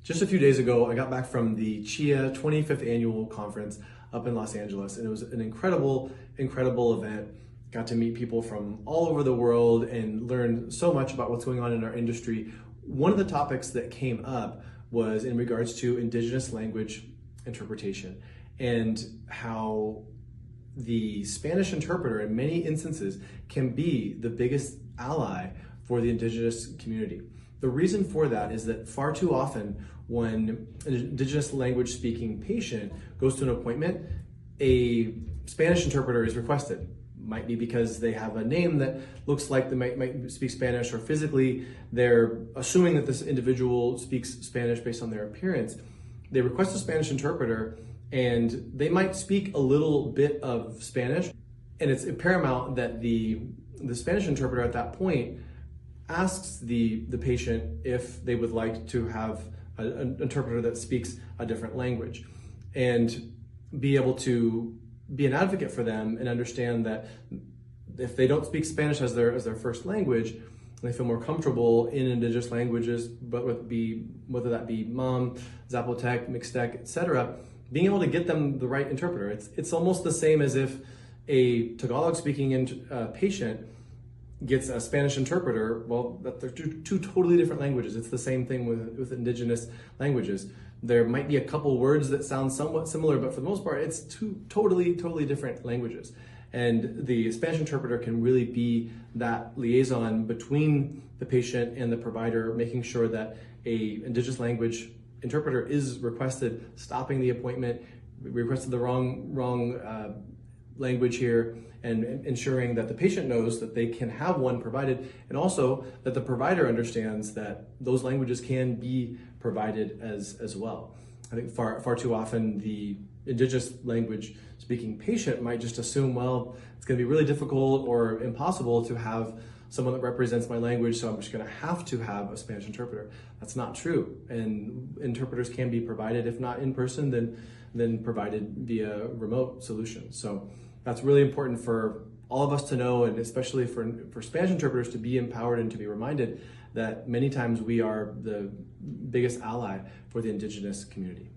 Just a few days ago, I got back from the CHIA 25th Annual Conference up in Los Angeles, and it was an incredible event. Got to meet people from all over the world and learn so much about what's going on in our industry. One of the topics that came up was in regards to Indigenous language interpretation and how the Spanish interpreter in many instances can be the biggest ally for the Indigenous community. The reason for that is that far too often when an Indigenous language speaking patient goes to an appointment, a Spanish interpreter is requested. Might be because they have a name that looks like they might speak Spanish, or physically they're assuming that this individual speaks Spanish based on their appearance. They request a Spanish interpreter and they might speak a little bit of Spanish, and it's paramount that the Spanish interpreter at that point asks the patient if they would like to have an interpreter that speaks a different language, and be able to be an advocate for them and understand that if they don't speak Spanish as their first language, they feel more comfortable in Indigenous languages, but whether that be Mam, Zapotec, Mixtec, etc., being able to get them the right interpreter. It's almost the same as if a Tagalog speaking patient gets a Spanish interpreter. Well, they're two totally different languages. It's the same thing with Indigenous languages. There might be a couple words that sound somewhat similar, but for the most part, it's two totally different languages. And the Spanish interpreter can really be that liaison between the patient and the provider, making sure that a Indigenous language interpreter is requested, stopping the appointment. We requested the wrong language here, and ensuring that the patient knows that they can have one provided, and also that the provider understands that those languages can be provided as well. I think far too often the Indigenous language speaking patient might just assume, well, it's going to be really difficult or impossible to have someone that represents my language, so I'm just going to have a Spanish interpreter. That's not true, and interpreters can be provided, if not in person, then provided via remote solutions. So that's really important for all of us to know, and especially for Spanish interpreters to be empowered and to be reminded that many times we are the biggest ally for the Indigenous community.